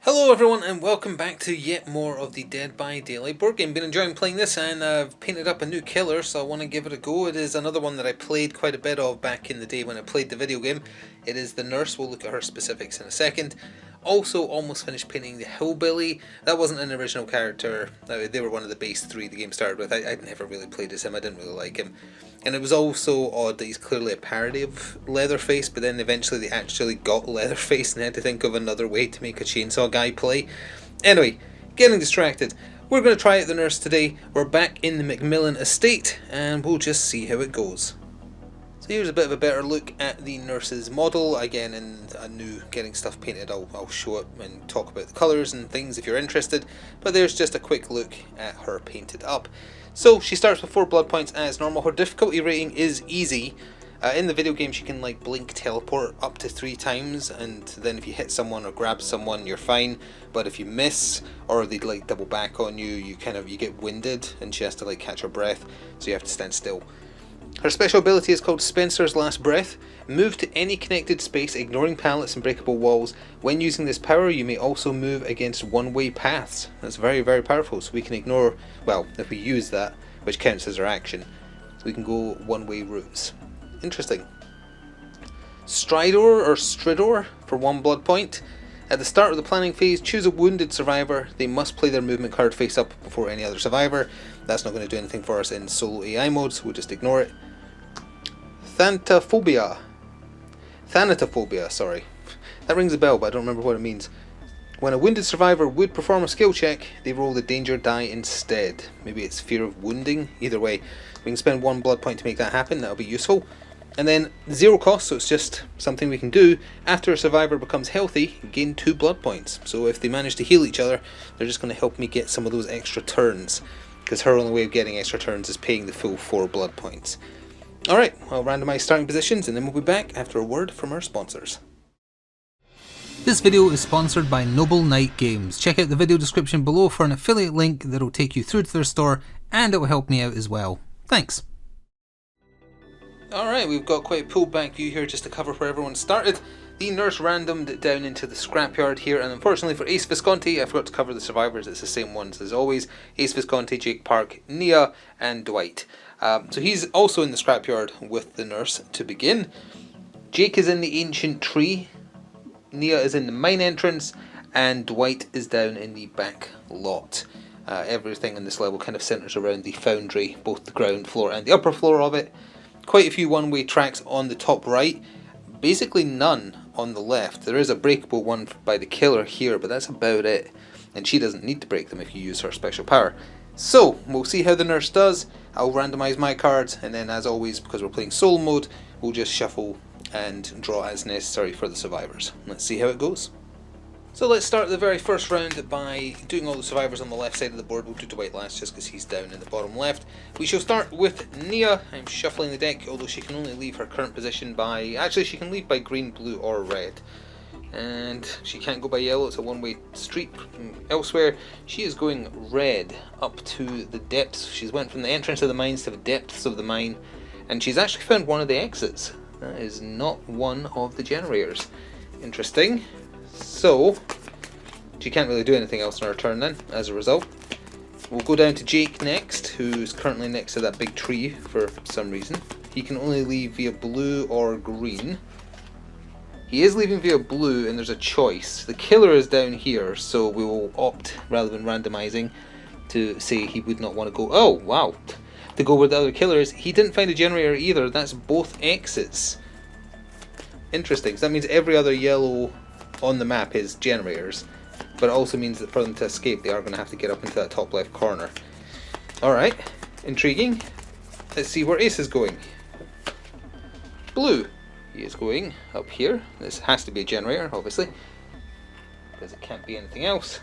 Hello everyone and welcome back to yet more of the Dead by Daylight board game. Been enjoying playing this and I've painted up a new killer, so I want to give it a go. It is another one that I played quite a bit of back in the day when I played the video game. It is the nurse. We'll look at her specifics in a second. Also almost finished painting the hillbilly. That wasn't an original character. They were one of the base 3 the game started with. I'd never really played as him. I didn't really like him. And it was also odd that he's clearly a parody of Leatherface, but then eventually they actually got Leatherface and had to think of another way to make a chainsaw guy play. Anyway, getting distracted. We're going to try out the nurse today. We're back in the Macmillan estate and we'll just see how it goes. So here's a bit of a better look at the nurse's model. Again, in a new getting stuff painted, I'll show it and talk about the colours and things if you're interested. But there's just a quick look at her painted up. So she starts with 4 blood points as normal. Her difficulty rating is easy. In the video game she can like blink teleport up to 3 times, and then if you hit someone or grab someone you're fine, but if you miss or they like double back on you, you get winded and she has to like catch her breath, so you have to stand still. Her special ability is called Spencer's Last Breath. Move to any connected space, ignoring pallets and breakable walls. When using this power, you may also move against one-way paths. That's very, very powerful. So we can ignore, well, if we use that, which counts as our action, we can go one-way routes. Interesting. Stridor or Stridor for 1 blood point. At the start of the planning phase, choose a wounded survivor. They must play their movement card face up before any other survivor. That's not going to do anything for us in solo AI mode, so we'll just ignore it. Thanatophobia, sorry. That rings a bell, but I don't remember what it means. When a wounded survivor would perform a skill check, they roll the danger die instead. Maybe it's fear of wounding. Either way, we can spend 1 blood point to make that happen. That'll be useful. And then 0 cost, so it's just something we can do. After a survivor becomes healthy, gain 2 blood points. So if they manage to heal each other, they're just going to help me get some of those extra turns. Because her only way of getting extra turns is paying the full 4 blood points. Alright, I'll randomise starting positions and then we'll be back after a word from our sponsors. This video is sponsored by Noble Knight Games. Check out the video description below for an affiliate link that will take you through to their store, and it will help me out as well. Thanks. Alright, we've got quite a pulled back view here just to cover where everyone started. The nurse randomed down into the scrapyard here, and unfortunately for Ace Visconti, I forgot to cover the survivors. It's the same ones as always. Ace Visconti, Jake Park, Nia, and Dwight. So he's also in the scrapyard with the nurse to begin. Jake is in the ancient tree, Nia is in the mine entrance, and Dwight is down in the back lot. Everything in this level kind of centres around the foundry, both the ground floor and the upper floor of it. Quite a few one-way tracks on the top right, basically none on the left. There is a breakable one by the killer here, but that's about it. And she doesn't need to break them if you use her special power. So, we'll see how the nurse does. I'll randomise my cards, and then as always, because we're playing solo mode, we'll just shuffle and draw as necessary for the survivors. Let's see how it goes. So let's start the very first round by doing all the survivors on the left side of the board. We'll do Dwight last just because he's down in the bottom left. We shall start with Nia. I'm shuffling the deck, although she can only leave her current position by... Actually, she can leave by green, blue or red. And she can't go by yellow, it's a one-way street. Elsewhere, she is going red up to the depths. She's went from the entrance of the mines to the depths of the mine. And she's actually found one of the exits. That is not one of the generators. Interesting. So, she can't really do anything else on her turn then, as a result. We'll go down to Jake next, who's currently next to that big tree for some reason. He can only leave via blue or green. He is leaving via blue and there's a choice. The killer is down here, so we will opt, rather than randomising, to say he would not want to go... Oh, wow! To go where the other killer is. He didn't find a generator either, that's both exits. Interesting, so that means every other yellow on the map is generators, but it also means that for them to escape they are going to have to get up into that top left corner. Alright, intriguing. Let's see where Ace is going. Blue. He is going up here. This has to be a generator, obviously, because it can't be anything else.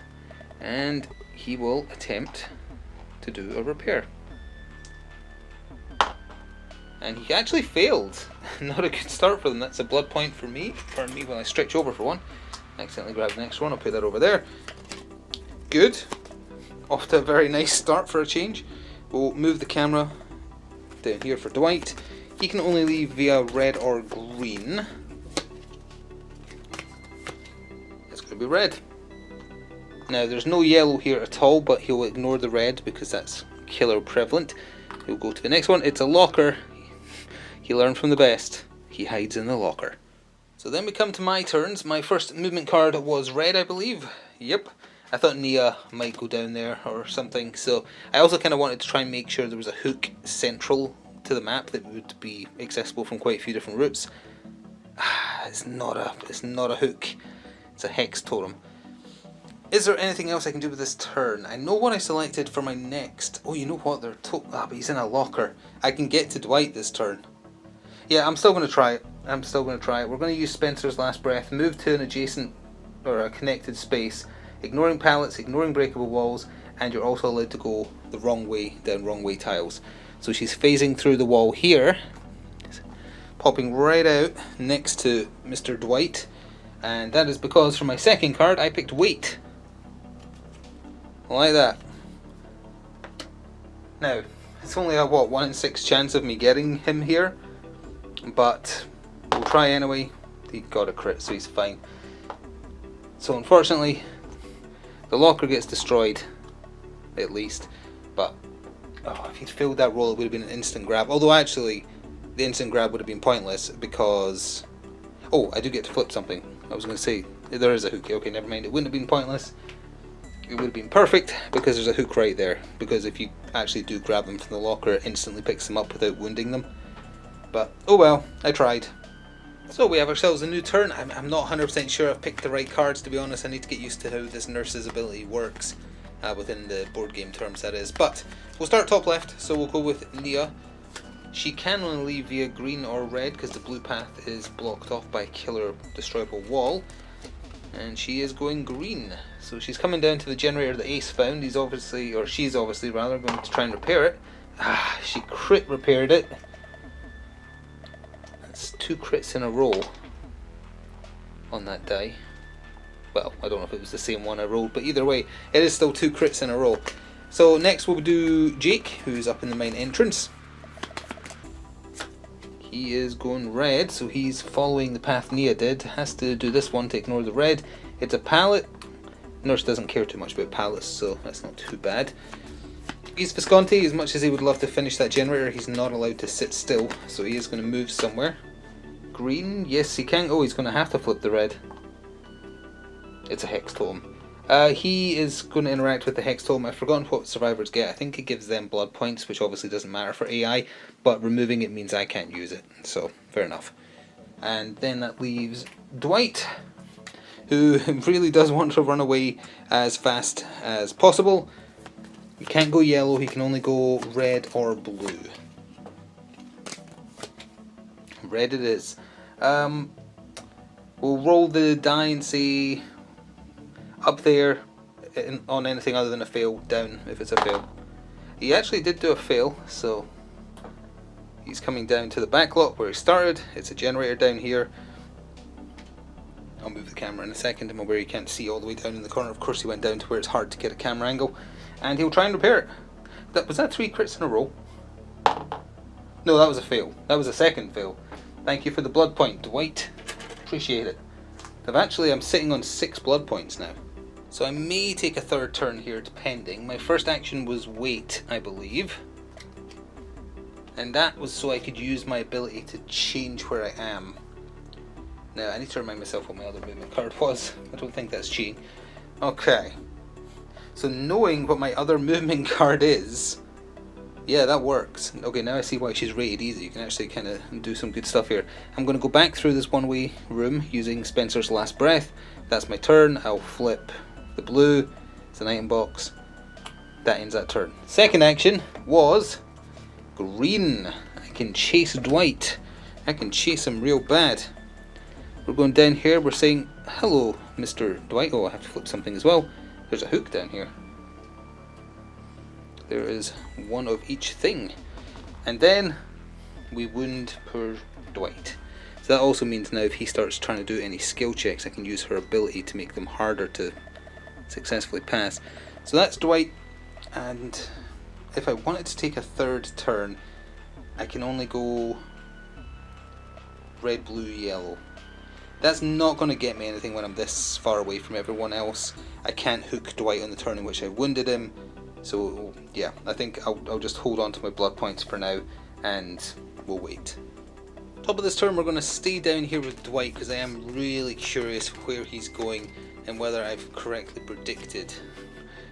And he will attempt to do a repair. And he actually failed. Not a good start for them. That's a blood point for me. Pardon me when I stretch over for one. Accidentally grabbed the next one. I'll put that over there. Good. Off to a very nice start for a change. We'll move the camera down here for Dwight. He can only leave via red or green. It's going to be red. Now there's no yellow here at all, but he'll ignore the red because that's killer prevalent. He'll go to the next one. It's a locker. He learned from the best. He hides in the locker. So then we come to my turns. My first movement card was red, I believe. Yep. I thought Nia might go down there or something. So I also kind of wanted to try and make sure there was a hook central to the map that would be accessible from quite a few different routes. It's not a hook. It's a hex totem. Is there anything else I can do with this turn? I know what I selected for my next. Oh, you know what? But he's in a locker. I can get to Dwight this turn. Yeah, I'm still going to try it. We're going to use Spencer's Last Breath, move to an adjacent or a connected space, ignoring pallets, ignoring breakable walls, and you're also allowed to go the wrong way down wrong way tiles. So she's phasing through the wall here, popping right out next to Mr. Dwight, and that is because for my second card I picked Wait. Like that. Now, it's only a 1 in 6 chance of me getting him here, but we'll try anyway. He got a crit, so he's fine. So unfortunately, the locker gets destroyed, at least. But if he'd failed that roll, it would have been an instant grab. Although actually, the instant grab would have been pointless because... Oh, I do get to flip something. I was going to say, there is a hook. Okay, never mind. It wouldn't have been pointless. It would have been perfect because there's a hook right there. Because if you actually do grab them from the locker, it instantly picks them up without wounding them. But, oh well, I tried. So we have ourselves a new turn. I'm not 100% sure I've picked the right cards, to be honest. I need to get used to how this nurse's ability works within the board game terms, that is. But we'll start top left, so we'll go with Nia. She can only leave via green or red because the blue path is blocked off by a killer destroyable wall. And she is going green. So she's coming down to the generator that Ace found. She's obviously going to try and repair it. She crit repaired it. That's 2 crits in a row on that die. Well, I don't know if it was the same one I rolled, but either way, it is still 2 crits in a row. So next we'll do Jake, who's up in the main entrance. He is going red, so he's following the path Nia did. Has to do this one to ignore the red. It's a pallet. Nurse doesn't care too much about pallets, so that's not too bad. Ace Visconti, as much as he would love to finish that generator, he's not allowed to sit still, so he is going to move somewhere. Green, yes he can. Oh, he's going to have to flip the red. It's a hex totem. He is going to interact with the hex totem. I've forgotten what survivors get. I think it gives them blood points, which obviously doesn't matter for AI, but removing it means I can't use it, so fair enough. And then that leaves Dwight, who really does want to run away as fast as possible. He can't go yellow, he can only go red or blue. Red it is. We'll roll the die and say up there on anything other than a fail, down if it's a fail. He actually did do a fail, so he's coming down to the back lot where he started. It's a generator down here. I'll move the camera in a second and where you can't see all the way down in the corner. Of course he went down to where it's hard to get a camera angle, and he'll try and repair it. Was that 3 crits in a row? No, that was a fail. That was a second fail. Thank you for the blood point, Dwight. Appreciate it. I'm sitting on 6 blood points now. So I may take a third turn here, depending. My first action was wait, I believe. And that was so I could use my ability to change where I am. Now, I need to remind myself what my other movement card was. I don't think that's cheating. Okay. So knowing what my other movement card is, yeah, that works. Okay, now I see why she's rated easy. You can actually kind of do some good stuff here. I'm going to go back through this one-way room using Spencer's Last Breath. That's my turn. I'll flip the blue. It's an item box. That ends that turn. Second action was green. I can chase Dwight. I can chase him real bad. We're going down here. We're saying, hello, Mr. Dwight. Oh, I have to flip something as well. There's a hook down here. There is one of each thing. And then we wound poor Dwight. So that also means now if he starts trying to do any skill checks, I can use her ability to make them harder to successfully pass. So that's Dwight. And if I wanted to take a third turn, I can only go red, blue, yellow. That's not going to get me anything when I'm this far away from everyone else. I can't hook Dwight on the turn in which I wounded him. So yeah, I think I'll just hold on to my blood points for now, and we'll wait. Top of this turn, we're going to stay down here with Dwight because I am really curious where he's going and whether I've correctly predicted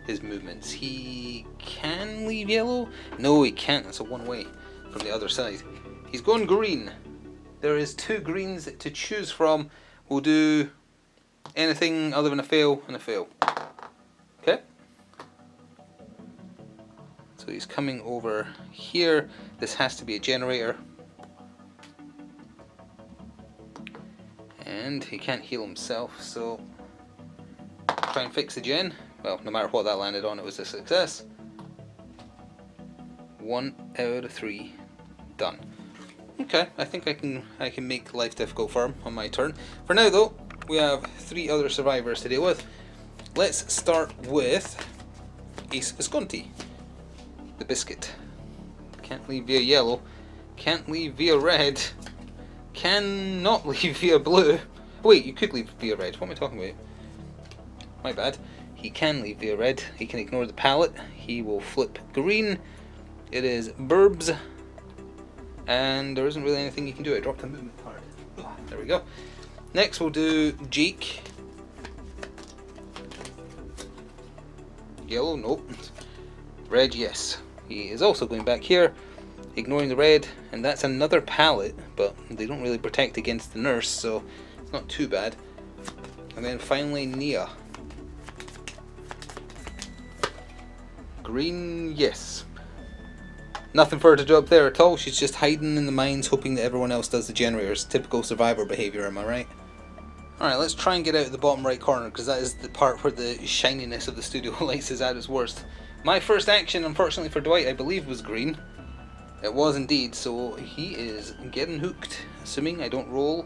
his movements. He can leave yellow? No, he can't. That's a one-way from the other side. He's going green. There is 2 greens to choose from. We'll do anything other than a fail and a fail. Okay? So he's coming over here. This has to be a generator. And he can't heal himself, so try and fix the gen. Well, no matter what that landed on, it was a success. 1 out of 3 done. Okay, I think I can make life difficult for him on my turn. For now though, we have 3 other survivors to deal with. Let's start with Ace Visconti, the biscuit. Can't leave via yellow, can't leave via red, cannot leave via blue. Wait, you could leave via red. What am I talking about? My bad. He can leave via red. He can ignore the pallet. He will flip green. It is Burbs. And there isn't really anything you can do. I dropped a movement card. Oh, there we go. Next we'll do Jake. Yellow, nope. Red, yes. He is also going back here, ignoring the red, and that's another pallet, but they don't really protect against the nurse, so it's not too bad. And then finally Nia. Green, yes. Nothing for her to do up there at all. She's just hiding in the mines, hoping that everyone else does the generators. Typical survivor behaviour, am I right? Alright, let's try and get out of the bottom right corner, because that is the part where the shininess of the studio lights is at its worst. My first action, unfortunately for Dwight, I believe was green. It was indeed, so he is getting hooked, assuming I don't roll.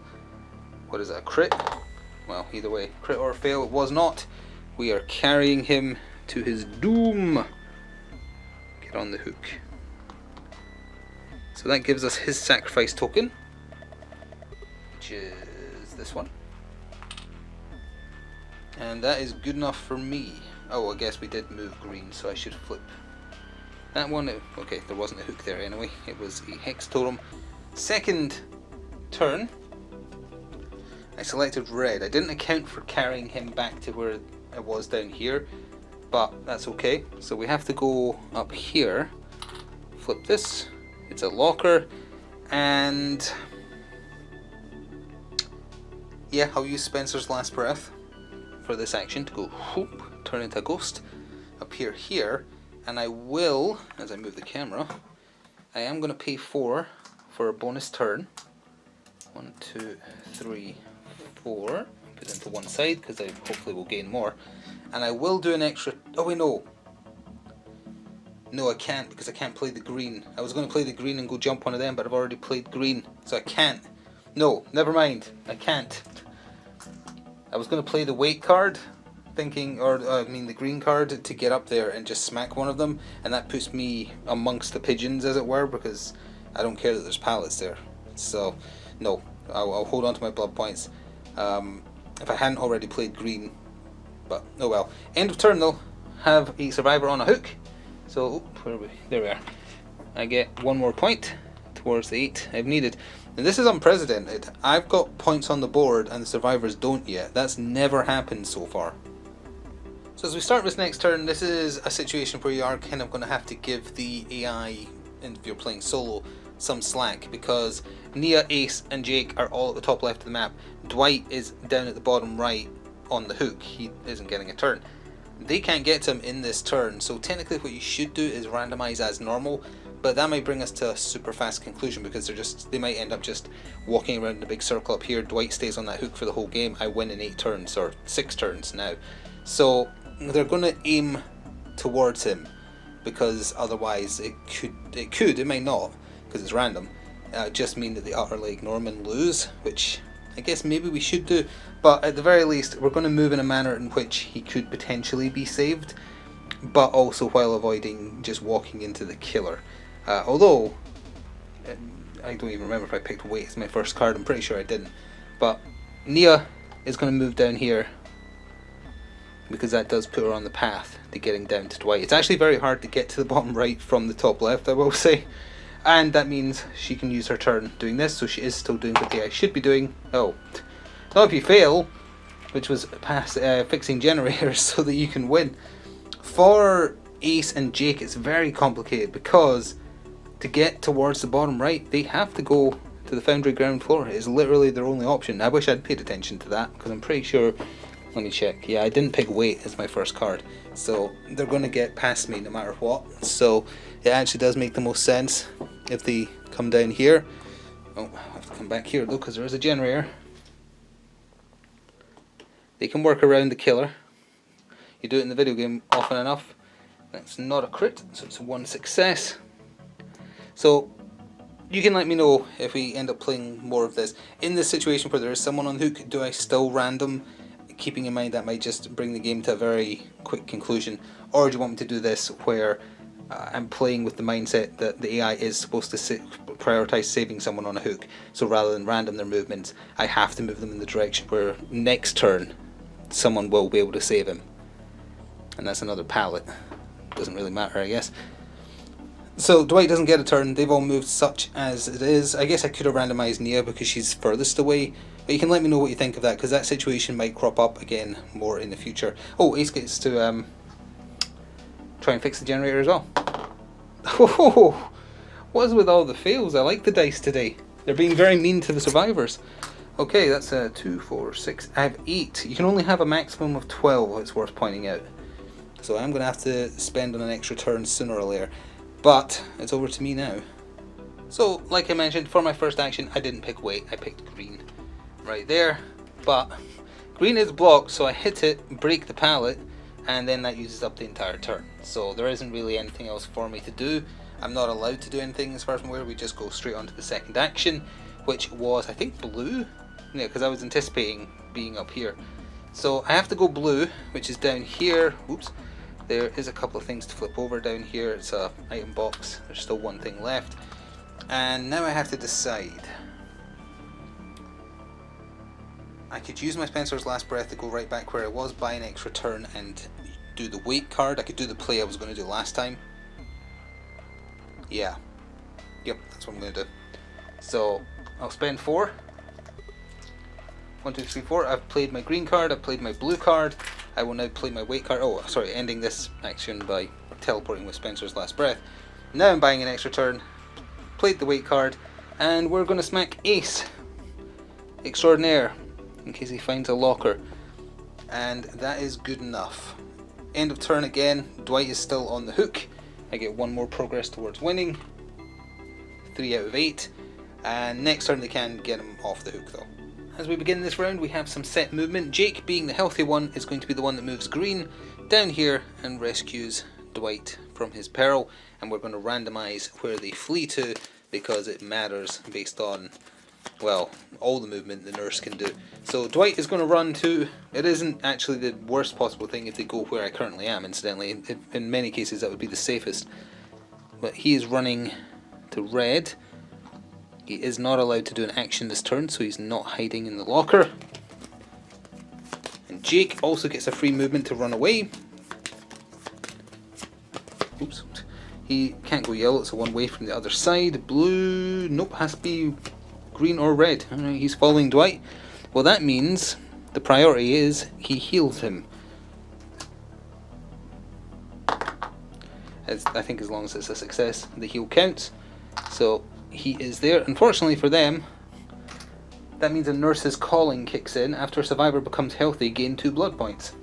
What is that, a crit? Well, either way, crit or fail, it was not. We are carrying him to his doom. Get on the hook. So that gives us his sacrifice token, which is this one. And that is good enough for me. Oh, I guess we did move green, so I should flip that one. Okay, there wasn't a hook there anyway. It was a hex totem. Second turn, I selected red. I didn't account for carrying him back to where I was down here, but that's okay. So we have to go up here, flip this. It's a locker, and yeah, I'll use Spencer's Last Breath for this action to go whoop, turn into a ghost, appear here, and I will, as I move the camera, I am going to pay 4 for a bonus turn. 1, 2, 3, 4. Put it into one side because I hopefully will gain more, and I will do an extra. Oh wait, no. No, I can't, because I can't play the green. I was going to play the green and go jump one of them, but I've already played green, so I can't. No, never mind. I can't. I was going to play the weight card, thinking, the green card, to get up there and just smack one of them, and that puts me amongst the pigeons, as it were, because I don't care that there's pallets there. So, no, I'll hold on to my blood points. If I hadn't already played green, but oh well. End of turn though. Have a survivor on a hook. So, where are we? There we are. I get 1 more point towards the 8 I've needed. And this is unprecedented. I've got points on the board and the survivors don't yet. That's never happened so far. So as we start this next turn, this is a situation where you are kind of going to have to give the AI, and if you're playing solo, some slack, because Nia, Ace and Jake are all at the top left of the map. Dwight is down at the bottom right on the hook. He isn't getting a turn. They can't get to him in this turn, so technically what you should do is randomize as normal, but that might bring us to a super fast conclusion, because they might end up just walking around in a big circle up here. Dwight stays on that hook for the whole game. I win in 8 turns, or 6 turns now. So they're going to aim towards him, because otherwise it may not, because it's random, just mean that they utterly ignore him and lose, which I guess maybe we should do, but at the very least we're going to move in a manner in which he could potentially be saved, but also while avoiding just walking into the killer. Although I don't even remember if I picked weight as my first card. I'm pretty sure I didn't, but Nia is going to move down here because that does put her on the path to getting down to Dwight. It's actually very hard to get to the bottom right from the top left, I will say. And that means she can use her turn doing this, so she is still doing what the AI should be doing. Oh, not if you fail, which was fixing generators so that you can win. For Ace and Jake, it's very complicated because to get towards the bottom right, they have to go to the foundry ground floor. It is literally their only option. I wish I'd paid attention to that because I'm pretty sure. Let me check. Yeah, I didn't pick weight as my first card, so they're going to get past me no matter what. So it actually does make the most sense if they come down here. Oh, I have to come back here though because there is a generator. They can work around the killer. You do it in the video game often enough. That's not a crit, so it's one success. So you can let me know if we end up playing more of this. In this situation where there is someone on the hook, do I still random? Keeping in mind that might just bring the game to a very quick conclusion. Or do you want me to do this where I'm playing with the mindset that the AI is supposed to prioritize saving someone on a hook. So rather than random their movements, I have to move them in the direction where next turn someone will be able to save him. And that's another pallet. Doesn't really matter, I guess. So Dwight doesn't get a turn. They've all moved such as it is. I guess I could have randomized Nia because she's furthest away. But you can let me know what you think of that, because that situation might crop up again more in the future. Oh, Ace gets to try and fix the generator as well. Oh, what is with all the fails? I like the dice today. They're being very mean to the survivors. Okay, that's 2, 4, 6. I have 8. You can only have a maximum of 12, it's worth pointing out. So I'm going to have to spend on an extra turn sooner or later. But it's over to me now. So, like I mentioned, for my first action, I didn't pick weight. I picked green right there. But green is blocked, so I hit it, break the pallet, and then that uses up the entire turn. So there isn't really anything else for me to do. I'm not allowed to do anything as far as I'm aware. We just go straight on to the second action, which was, I think, blue. Yeah, because I was anticipating being up here. So I have to go blue, which is down here. Oops. There is a couple of things to flip over down here. It's a item box. There's still one thing left. And now I have to decide. I could use my Spencer's Last Breath to go right back where I was, buy an extra turn and do the weight card. I could do the play I was going to do last time. Yeah. Yep, that's what I'm going to do. So I'll spend 4. 1, 2, 3, 4. I've played my green card, I've played my blue card. I will now play my weight card. Oh, sorry, ending this action by teleporting with Spencer's Last Breath. Now I'm buying an extra turn, played the weight card, and we're going to smack Ace Extraordinaire in case he finds a locker. And that is good enough. End of turn again. Dwight is still on the hook. I get 1 more progress towards winning. 3 out of 8. And next turn they can get him off the hook though. As we begin this round, we have some set movement. Jake, being the healthy one, is going to be the one that moves green down here and rescues Dwight from his peril. And we're going to randomise where they flee to because it matters based on, well, all the movement the nurse can do. So Dwight is going to run to, it isn't actually the worst possible thing if they go where I currently am, incidentally. In many cases that would be the safest. But he is running to red. He is not allowed to do an action this turn, so he's not hiding in the locker. And Jake also gets a free movement to run away. Oops. He can't go yellow, it's a one way from the other side. Blue, nope, has to be green or red. Alright, he's following Dwight. Well, that means the priority is he heals him. I think as long as it's a success, the heal counts. So he is there. Unfortunately for them, that means a nurse's calling kicks in. After a survivor becomes healthy, gain 2 blood points.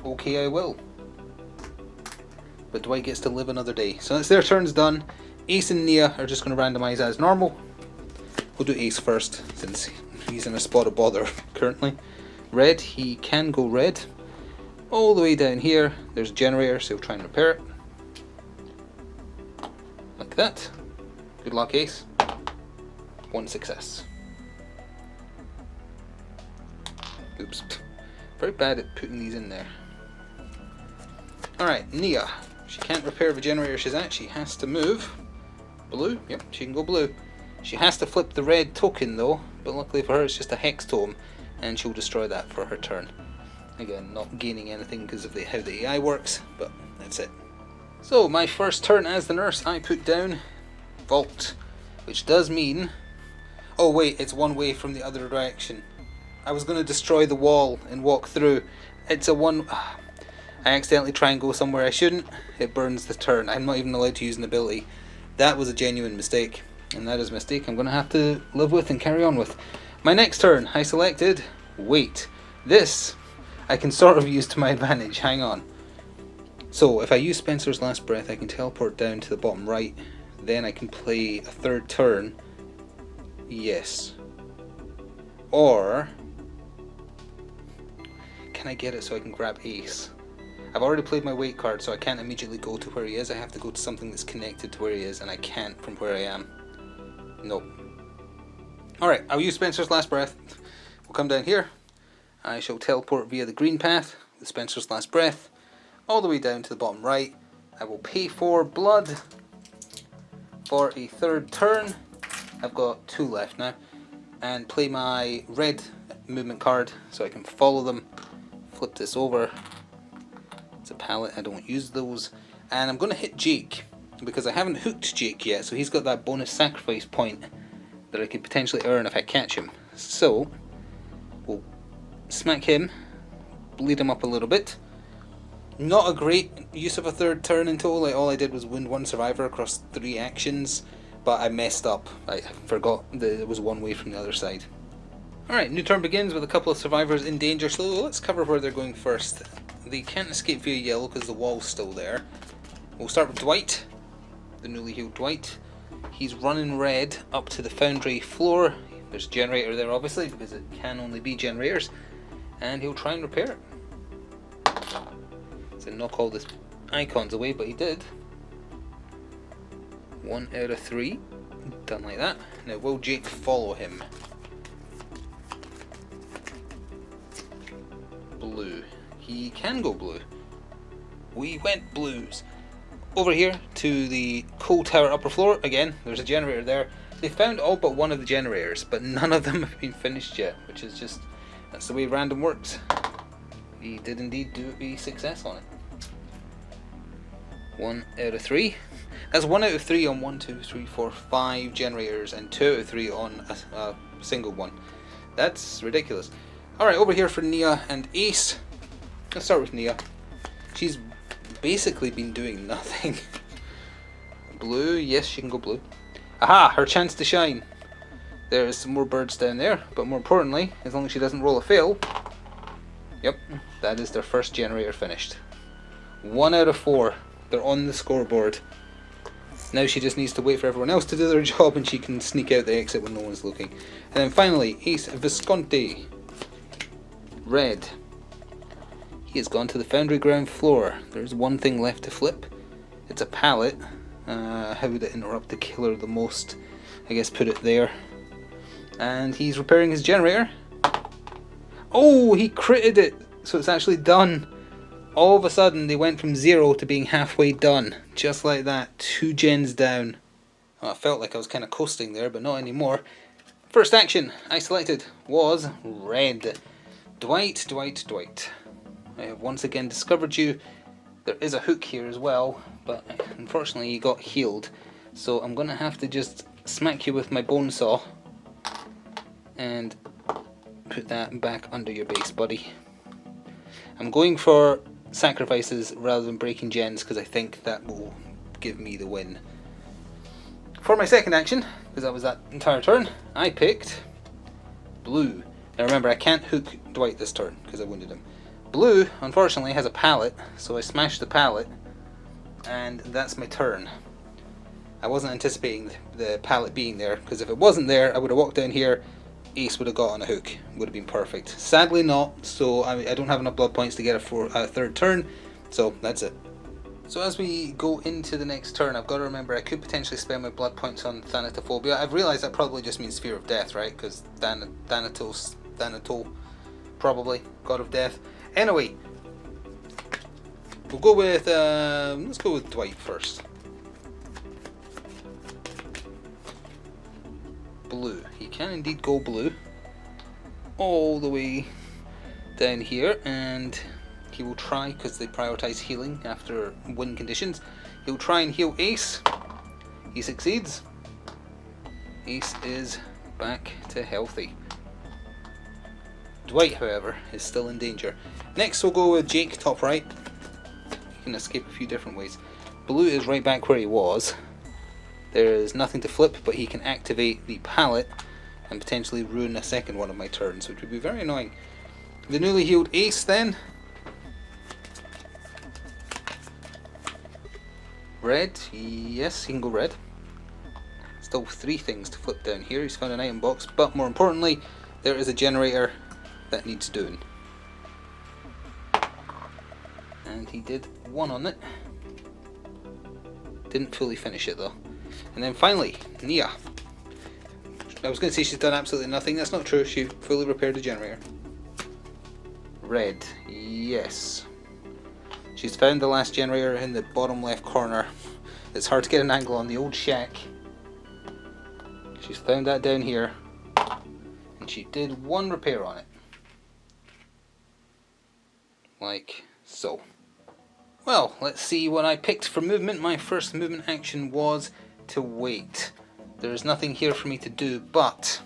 Okay, I will. But Dwight gets to live another day. So that's their turns done. Ace and Nia are just going to randomise as normal. We'll do Ace first, since he's in a spot of bother currently. Red, he can go red. All the way down here, there's a generator, so he'll try and repair it. Like that. Good luck, Ace. 1 success. Oops. Very bad at putting these in there. Alright, Nia. She can't repair the generator she's at. She has to move. Blue? Yep, she can go blue. She has to flip the red token though, but luckily for her it's just a hex tome, and she'll destroy that for her turn. Again, not gaining anything because of how the AI works, but that's it. So my first turn as the nurse, I put down Vault, which does mean... Oh wait, it's one way from the other direction. I was going to destroy the wall and walk through. It's a one... I accidentally try and go somewhere I shouldn't, it burns the turn. I'm not even allowed to use an ability. That was a genuine mistake, and that is a mistake I'm going to have to live with and carry on with. My next turn, I selected Wait. This I can sort of use to my advantage. Hang on. So if I use Spencer's Last Breath, I can teleport down to the bottom right. Then I can play a third turn. Yes. Or can I get it so I can grab Ace? I've already played my wait card, so I can't immediately go to where he is. I have to go to something that's connected to where he is, and I can't from where I am. Nope. Alright, I'll use Spencer's Last Breath. We'll come down here. I shall teleport via the green path, the Spencer's Last Breath, all the way down to the bottom right. I will pay 4 blood for a third turn. I've got 2 left now. And play my red movement card so I can follow them. Flip this over. It's a pallet, I don't use those. And I'm going to hit Jake, because I haven't hooked Jake yet, so he's got that bonus sacrifice point that I could potentially earn if I catch him. So, we'll smack him, bleed him up a little bit. Not a great use of a third turn in total, like all I did was wound 1 survivor across 3 actions, but I messed up. I forgot that it was one way from the other side. Alright, new turn begins with a couple of survivors in danger, so let's cover where they're going first. They can't escape via yellow because the wall's still there. We'll start with Dwight, the newly healed Dwight. He's running red up to the foundry floor. There's a generator there obviously, because it can only be generators. And he'll try and repair it. So knock all the icons away, but he did. 1 out of 3. Done like that. Now will Jake follow him? Blue. He can go blue. We went blues. Over here to the coal tower upper floor. Again, there's a generator there. They found all but one of the generators, but none of them have been finished yet, which is just, that's the way random works. We did indeed do a success on it. 1 out of 3. That's 1 out of 3 on 1, 2, 3, 4, 5 generators, and 2 out of 3 on a single one. That's ridiculous. Alright, over here for Nia and Ace. Let's start with Nia. She's basically been doing nothing. Blue, yes, she can go blue. Aha, her chance to shine. There's some more birds down there, but more importantly, as long as she doesn't roll a fail. Yep, that is their first generator finished. 1 out of 4. They're on the scoreboard. Now she just needs to wait for everyone else to do their job and she can sneak out the exit when no one's looking. And then finally, Ace Visconti. Red. He has gone to the foundry ground floor. There's one thing left to flip. It's a pallet. How would it interrupt the killer the most? I guess put it there. And he's repairing his generator. Oh, he critted it! So it's actually done. All of a sudden they went from 0 to being halfway done. Just like that. 2 gens down. Well, I felt like I was kind of coasting there, but not anymore. First action I selected was red. Dwight, Dwight, Dwight. I have once again discovered you. There is a hook here as well, but unfortunately you got healed. So I'm going to have to just smack you with my bone saw and put that back under your base, buddy. I'm going for sacrifices rather than breaking gens because I think that will give me the win. For my second action, because that was that entire turn, I picked blue. Now remember, I can't hook Dwight this turn because I wounded him. Blue, unfortunately, has a pallet, so I smashed the pallet, and that's my turn. I wasn't anticipating the pallet being there, because if it wasn't there, I would have walked down here, Ace would have got on a hook. Would have been perfect. Sadly not, so I don't have enough blood points to get a third turn, so that's it. So as we go into the next turn, I've got to remember I could potentially spend my blood points on Thanatophobia. I've realised that probably just means fear of death, right? Because Thanatos, probably, god of death. Anyway, we'll go with, let's go with Dwight first. blue. He can indeed go blue all the way down here, and he will try, because they prioritize healing after win conditions, he'll try and heal Ace. He succeeds. Ace is back to healthy. Dwight, however, is still in danger. Next we'll go with Jake, top right. He can escape a few different ways. Blue is right back where he was. There is nothing to flip, but he can activate the pallet and potentially ruin a second one of my turns, which would be very annoying. The newly healed Ace then. Red, yes, he can go red. Still 3 things to flip down here. He's found an item box, but more importantly, there is a generator that needs doing. And he did 1 on it. Didn't fully finish it though. And then finally, Nia. I was going to say she's done absolutely nothing. That's not true. She fully repaired the generator. Red, yes. She's found the last generator in the bottom left corner. It's hard to get an angle on the old shack. She's found that down here. And she did 1 repair on it. Like so. Well, let's see what I picked for movement. My first movement action was to wait. There's nothing here for me to do, but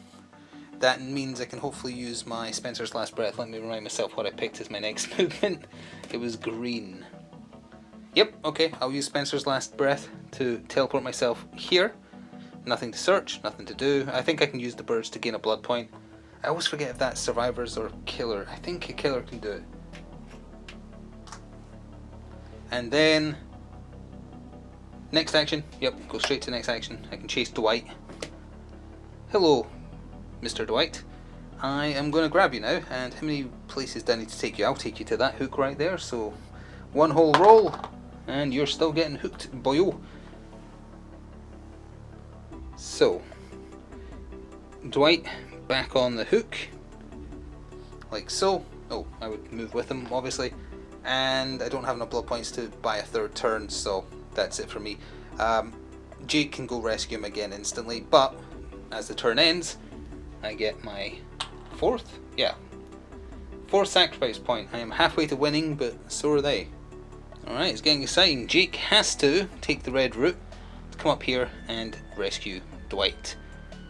that means I can hopefully use my Spencer's Last Breath. Let me remind myself what I picked as my next movement. It was green. Yep, okay, I'll use Spencer's Last Breath to teleport myself here. Nothing to search, nothing to do. I think I can use the birds to gain a blood point. I always forget if that's survivors or killer. I think a killer can do it. And then next action, yep, go straight to next action. I can chase Dwight. Hello, Mr. Dwight. I am going to grab you now, and how many places do I need to take you? I'll take you to that hook right there, so 1 whole roll, and you're still getting hooked, boyo. So, Dwight back on the hook, like so. Oh, I would move with him, obviously. And I don't have enough blood points to buy a 3rd turn, so that's it for me. Jake can go rescue him again instantly, but as the turn ends, I get my 4th? Yeah. 4th sacrifice point. I am halfway to winning, but so are they. Alright, it's getting exciting. Jake has to take the red route to come up here and rescue Dwight.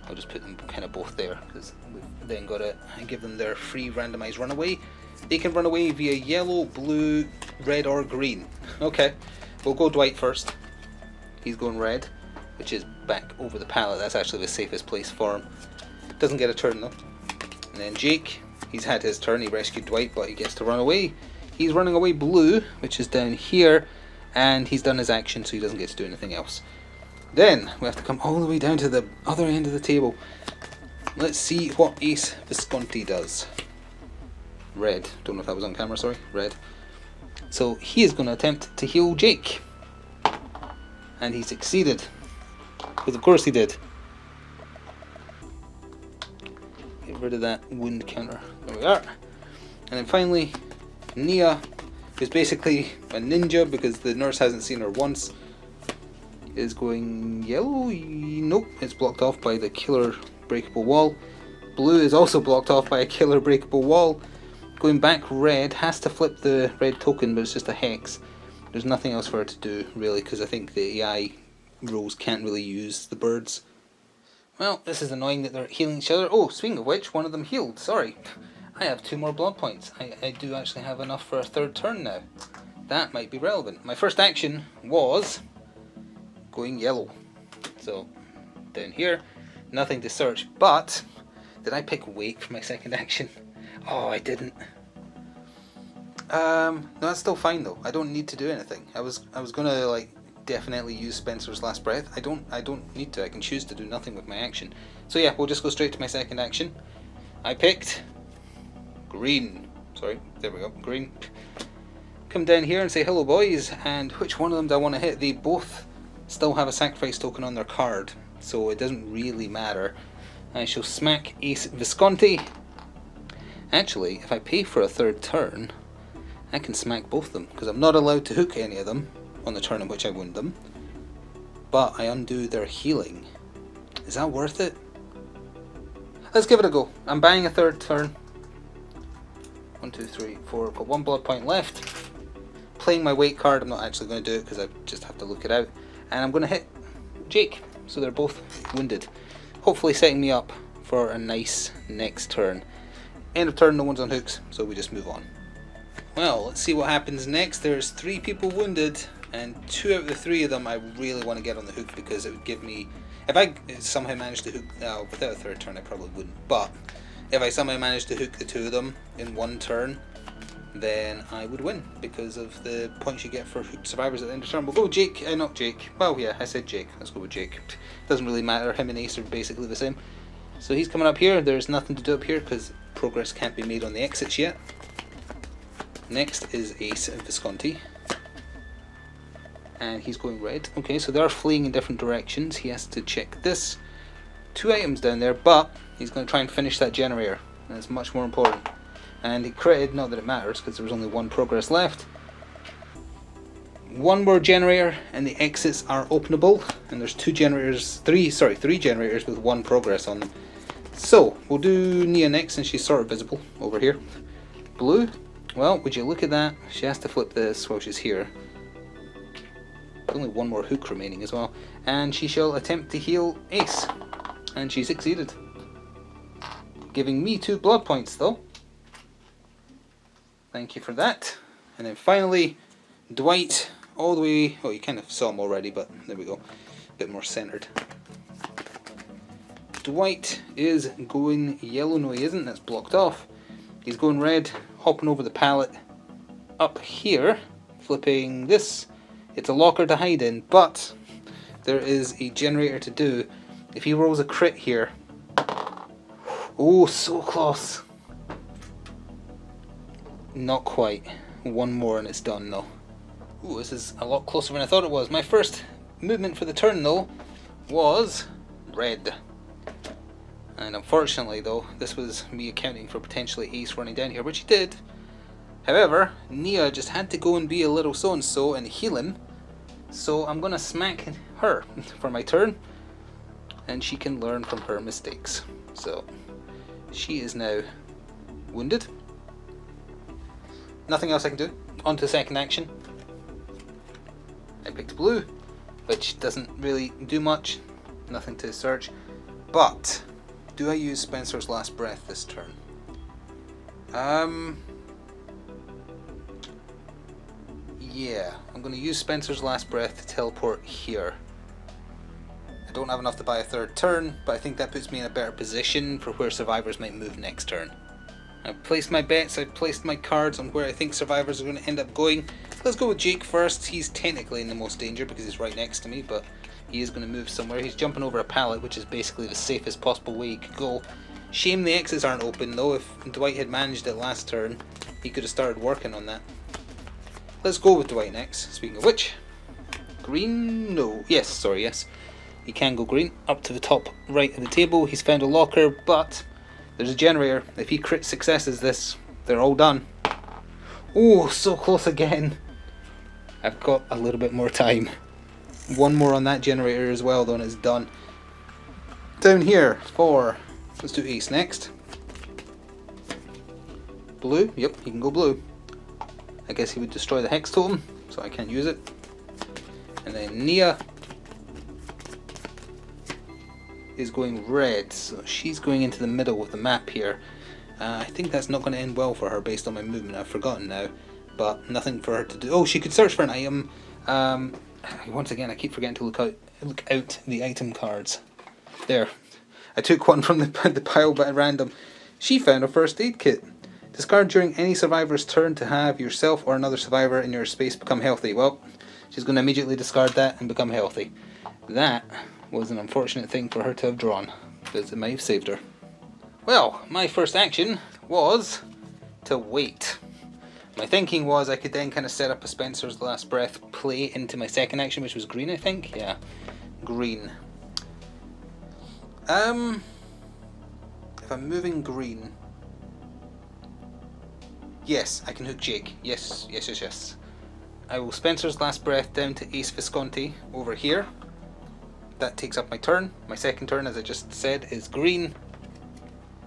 I'll just put them kind of both there, because we've then got to give them their free randomized runaway. They can run away via yellow, blue, red or green. Okay, we'll go Dwight first. He's going red, which is back over the pallet. That's actually the safest place for him. Doesn't get a turn though. And then Jake, he's had his turn. He rescued Dwight, but he gets to run away. He's running away blue, which is down here, and he's done his action, so he doesn't get to do anything else. Then we have to come all the way down to the other end of the table. Let's see what Ace Visconti does. Red. Don't know if that was on camera, sorry. Red. So he is going to attempt to heal Jake. And he succeeded. Because of course he did. Get rid of that wound counter. There we are. And then finally, Nia, who's basically a ninja because the nurse hasn't seen her once, is going yellow. Nope, it's blocked off by the killer breakable wall. Blue is also blocked off by a killer breakable wall. Going back red, has to flip the red token, but it's just a hex. There's nothing else for her to do, really, because I think the AI rules can't really use the birds. Well, this is annoying that they're healing each other. Oh, speaking of which, one of them healed. Sorry. I have 2 more blood points. I do actually have enough for a 3rd turn now. That might be relevant. My first action was going yellow. So, down here, nothing to search, but did I pick wait for my second action? Oh, I didn't. No, that's still fine though. I don't need to do anything. I was gonna like definitely use Spencer's Last Breath. I don't need to. I can choose to do nothing with my action. So yeah, we'll just go straight to my second action. I picked green. Sorry, there we go. Green. Come down here and say hello, boys. And which one of them do I want to hit? They both still have a sacrifice token on their card, so it doesn't really matter. I shall smack Ace Visconti. Actually, if I pay for a 3rd turn, I can smack both of them, because I'm not allowed to hook any of them on the turn in which I wound them. But I undo their healing. Is that worth it? Let's give it a go. I'm buying a third turn. 1, 2, 3, 4. I've got 1 blood point left. Playing my weight card. I'm not actually going to do it because I just have to look it out. And I'm going to hit Jake. So they're both wounded. Hopefully setting me up for a nice next turn. End of turn, no one's on hooks, so we just move on. Well, let's see what happens next. There's 3 people wounded, and 2 out of the 3 of them I really want to get on the hook because it would give me... If I somehow managed to hook... without a third turn I probably wouldn't, but if I somehow managed to hook the 2 of them in 1 turn, then I would win because of the points you get for hooked survivors at the end of turn. We'll go Jake, not Jake. Well, yeah, I said Jake. Let's go with Jake. Doesn't really matter, him and Ace are basically the same. So he's coming up here. There's nothing to do up here because progress can't be made on the exits yet. Next is Ace and Visconti. And he's going red. Okay, so they're fleeing in different directions. He has to check this. 2 items down there, but he's going to try and finish that generator. That's much more important. And he critted, not that it matters because there was only 1 progress left. 1 more generator and the exits are openable. And there's 3 generators with 1 progress on them. So, we'll do Nia next since she's sort of visible over here. Blue, well, would you look at that? She has to flip this while she's here. There's only 1 more hook remaining as well. And she shall attempt to heal Ace. And she succeeded. Giving me 2 blood points though. Thank you for that. And then finally, Dwight, all the way... Oh, you kind of saw him already, but there we go. A bit more centered. Dwight is going yellow. No, he isn't. That's blocked off. He's going red, hopping over the pallet up here, flipping this. It's a locker to hide in, but there is a generator to do. If he rolls a crit here... Oh, so close. Not quite. 1 more and it's done though. Ooh, this is a lot closer than I thought it was. My first movement for the turn though was red. And unfortunately though, this was me accounting for potentially Ace running down here, which he did. However, Nia just had to go and be a little so-and-so and heal him. So I'm going to smack her for my turn. And she can learn from her mistakes. So, she is now wounded. Nothing else I can do. On to the second action. I picked blue, which doesn't really do much. Nothing to search. But, do I use Spencer's Last Breath this turn? Yeah, I'm going to use Spencer's Last Breath to teleport here. I don't have enough to buy a third turn, but I think that puts me in a better position for where survivors might move next turn. I've placed my bets, I've placed my cards on where I think survivors are going to end up going. Let's go with Jake first. He's technically in the most danger because he's right next to me, but he is going to move somewhere. He's jumping over a pallet, which is basically the safest possible way he could go. Shame the exits aren't open though. If Dwight had managed it last turn, he could have started working on that. Let's go with Dwight next. Speaking of which, green? No. Yes, sorry, yes. He can go green. Up to the top right of the table. He's found a locker, but there's a generator. If he crit successes this, they're all done. Oh, so close again. I've got a little bit more time. 1 more on that generator as well, though, and it's done. Down here for... Let's do Ace next. Blue. Yep, he can go blue. I guess he would destroy the Hex Totem, so I can't use it. And then Nia is going red, so she's going into the middle of the map here. I think that's not going to end well for her based on my movement. I've forgotten now, but nothing for her to do. Oh, she could search for an item. Once again, I keep forgetting to look out the item cards. There, I took one from the pile but at random. She found a first aid kit. Discard during any survivor's turn to have yourself or another survivor in your space become healthy. Well, she's going to immediately discard that and become healthy. That was an unfortunate thing for her to have drawn, because it might have saved her. Well, my first action was to wait. My thinking was I could then kind of set up a Spencer's Last Breath play into my second action, which was green, I think. Yeah, green. If I'm moving green, yes, I can hook Jake. Yes. I will Spencer's Last Breath down to Ace Visconti over here. That takes up my turn. My second turn, as I just said, is green.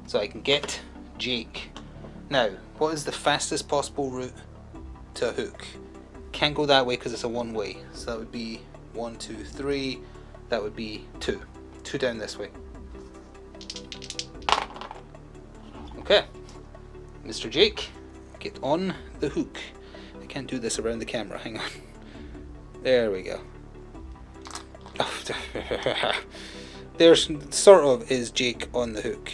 so I can get Jake. Now, what is the fastest possible route to a hook? Can't go that way because it's a one way, so that would be 1, 2, 3, that would be 2 down this way. Okay, Mr. Jake, get on the hook. I can't do this around the camera, hang on. There we go. There's sort of is Jake on the hook.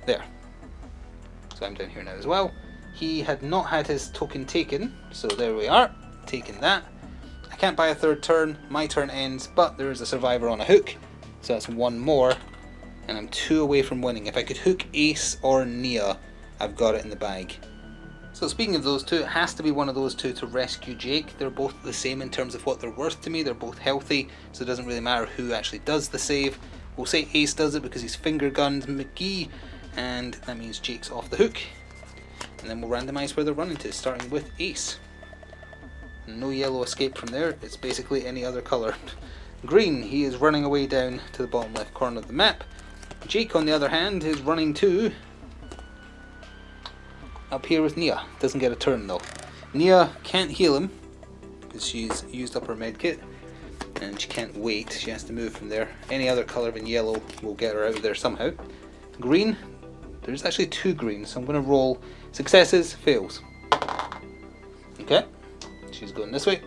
There. So I'm down here now as well. He had not had his token taken, so there we are, taking that. I can't buy a third turn, my turn ends, but there is a survivor on a hook, so that's one more, and I'm 2 away from winning. If I could hook Ace or Nia, I've got it in the bag. So speaking of those two, it has to be one of those two to rescue Jake. They're both the same in terms of what they're worth to me, they're both healthy, so it doesn't really matter who actually does the save. We'll say Ace does it because he's finger gunned McGee, and that means Jake's off the hook. And then we'll randomise where they're running to, starting with Ace. No yellow escape from there, it's basically any other colour. Green, he is running away down to the bottom left corner of the map. Jake, on the other hand, is running to up here with Nia. Doesn't get a turn though. Nia can't heal him because she's used up her medkit, and she can't wait, she has to move from there. Any other colour than yellow will get her out of there somehow. Green, there's actually 2 greens, so I'm going to roll successes, fails. Okay, she's going this way.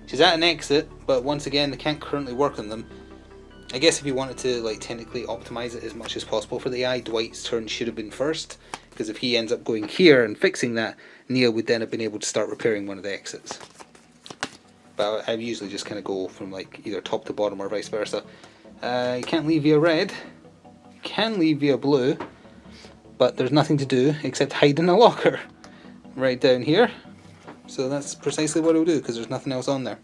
She's at an exit, but once again, they can't currently work on them. I guess if you wanted to like technically optimize it as much as possible for the AI, Dwight's turn should have been first, because if he ends up going here and fixing that, Nia would then have been able to start repairing one of the exits. But I usually just kind of go from like either top to bottom or vice versa. You can't leave via red. You can leave via blue, but there's nothing to do except hide in a locker right down here. So that's precisely what I'll do, because there's nothing else on there.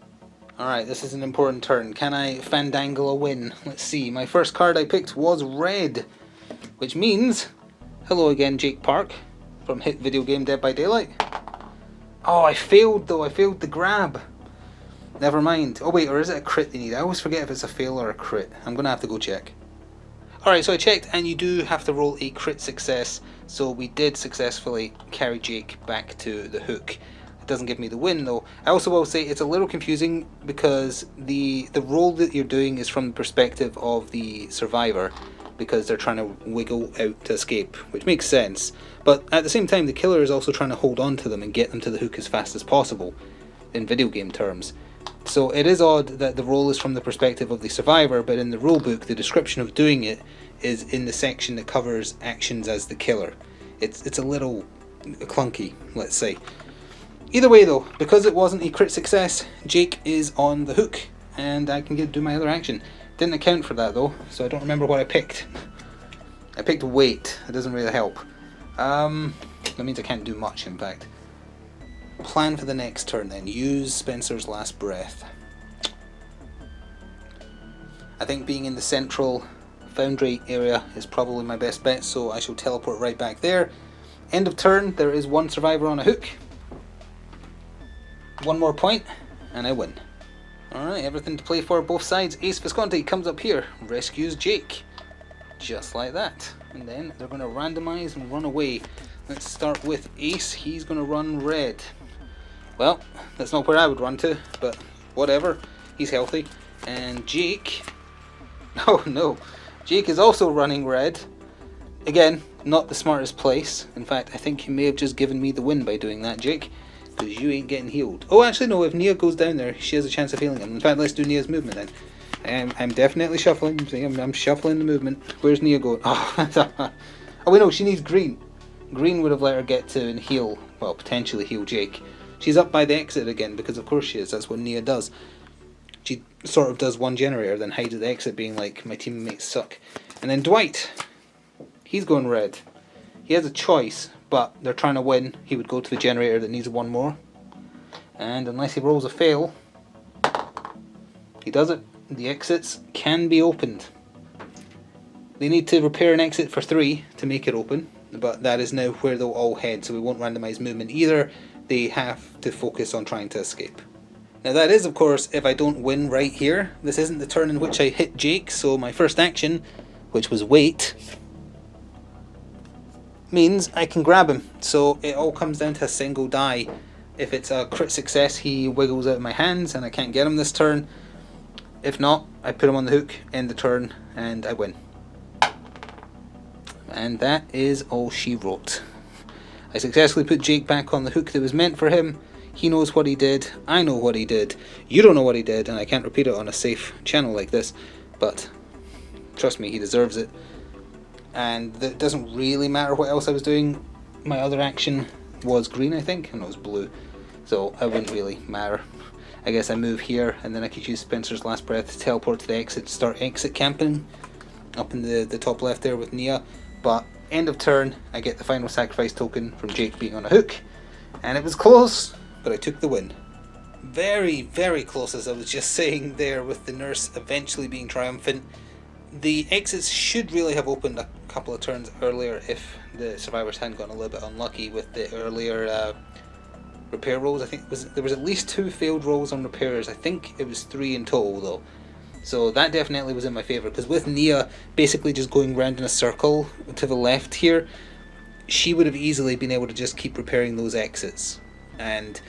Alright, this is an important turn. Can I fandangle a win? Let's see. My first card I picked was red, which means hello again, Jake Park from hit video game Dead by Daylight. Oh, I failed though. I failed the grab. Never mind. Oh wait, or is it a crit they need? I always forget if it's a fail or a crit. I'm going to have to go check. Alright, so I checked, and you do have to roll a crit success, so we did successfully carry Jake back to the hook. It doesn't give me the win though. I also will say it's a little confusing because the roll that you're doing is from the perspective of the survivor, because they're trying to wiggle out to escape, which makes sense. But at the same time, the killer is also trying to hold on to them and get them to the hook as fast as possible, in video game terms. So it is odd that the roll is from the perspective of the survivor, but in the rulebook, the description of doing it is in the section that covers actions as the killer. It's a little clunky, let's say. Either way though, because it wasn't a crit success, Jake is on the hook, and I can do my other action. Didn't account for that though, so I don't remember what I picked. I picked weight, it doesn't really help. That means I can't do much, in fact. Plan for the next turn then. Use Spencer's last breath. I think being in the central foundry area is probably my best bet, so I shall teleport right back there. End of turn, there is one survivor on a hook. One more point, and I win. Alright, everything to play for both sides. Ace Visconti comes up here, rescues Jake. Just like that. And then they're going to randomise and run away. Let's start with Ace, he's going to run red. Well, that's not where I would run to, but whatever, he's healthy. And Jake, oh no, Jake is also running red. Again, not the smartest place. In fact, I think you may have just given me the win by doing that, Jake, because you ain't getting healed. Oh, actually no, if Nia goes down there, she has a chance of healing him. In fact, let's do Nia's movement then. I'm definitely shuffling, I'm shuffling the movement. Where's Nia going? Oh, oh wait, no, she needs green. Green would have let her get to and heal, well, potentially heal Jake. She's up by the exit again, because of course she is, that's what Nia does. She sort of does one generator, then hides at the exit being like, my teammates suck. And then Dwight, he's going red. He has a choice, but they're trying to win. He would go to the generator that needs one more. And unless he rolls a fail, he does it. The exits can be opened. They need to repair an exit for 3 to make it open, but that is now where they'll all head, so we won't randomise movement either. They have to focus on trying to escape. Now that is, of course, if I don't win right here. This isn't the turn in which I hit Jake, so my first action which was wait, means I can grab him. So it all comes down to a single die. If it's a crit success, he wiggles out of my hands and I can't get him this turn. If not, I put him on the hook, end the turn, and I win. And that is all she wrote. I successfully put Jake back on the hook that was meant for him. He knows what he did, I know what he did, you don't know what he did, and I can't repeat it on a safe channel like this, but trust me, he deserves it. And it doesn't really matter what else I was doing. My other action was green, I think, and it was blue, so it wouldn't really matter. I guess I move here, and then I could use Spencer's Last Breath to teleport to the exit, start exit camping up in the top left there with Nia. But end of turn, I get the final sacrifice token from Jake being on a hook, and it was close, but I took the win. Very, very close, as I was just saying there, with the nurse eventually being triumphant. The exits should really have opened a couple of turns earlier if the survivors hadn't gotten a little bit unlucky with the earlier repair rolls. I think there was at least 2 failed rolls on repairs. I think it was 3 in total though. So that definitely was in my favour, because with Nia basically just going round in a circle to the left here, she would have easily been able to just keep repairing those exits. And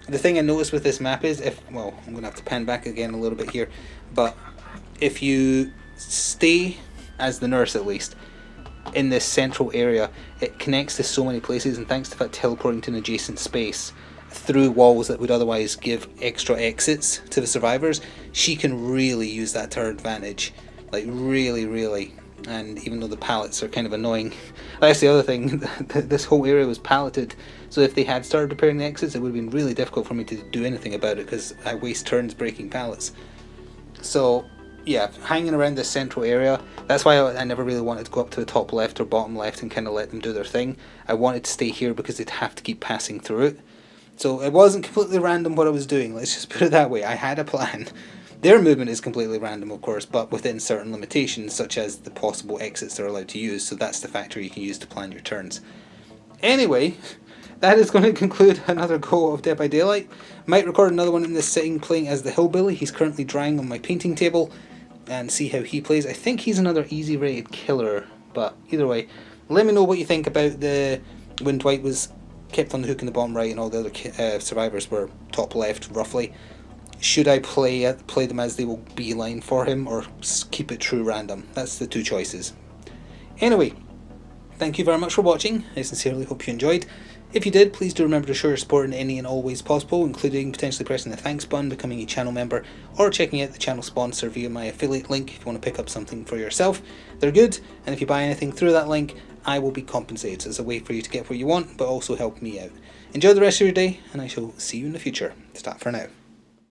the thing I noticed with this map is, I'm going to have to pan back again a little bit here, but if you stay, as the nurse at least, in this central area, it connects to so many places, and thanks to that teleporting to an adjacent space through walls that would otherwise give extra exits to the survivors, she can really use that to her advantage, like really. And even though the pallets are kind of annoying, that's the other thing, this whole area was palleted, so if they had started repairing the exits, it would have been really difficult for me to do anything about it, because I waste turns breaking pallets. So yeah, hanging around this central area, that's why I never really wanted to go up to the top left or bottom left and kind of let them do their thing. I wanted to stay here because they'd have to keep passing through it. So it wasn't completely random what I was doing, let's just put it that way. I had a plan. Their movement is completely random, of course, but within certain limitations, such as the possible exits they're allowed to use, so that's the factor you can use to plan your turns. Anyway, that is going to conclude another go of Dead by Daylight. Might record another one in this sitting playing as the Hillbilly. He's currently drying on my painting table, and see how he plays. I think he's another easy rated killer, but either way, let me know what you think about when Dwight was kept on the hook in the bottom right and all the other survivors were top left roughly. Should I play them as they will beeline for him, or keep it true random? That's the 2 choices. Anyway, thank you very much for watching. I sincerely hope you enjoyed. If you did, please do remember to show your support in any and all ways possible, including potentially pressing the thanks button, becoming a channel member, or checking out the channel sponsor via my affiliate link if you want to pick up something for yourself. They're good, and if you buy anything through that link, I will be compensated. So it's a way for you to get what you want, but also help me out. Enjoy the rest of your day, and I shall see you in the future. Stop for now.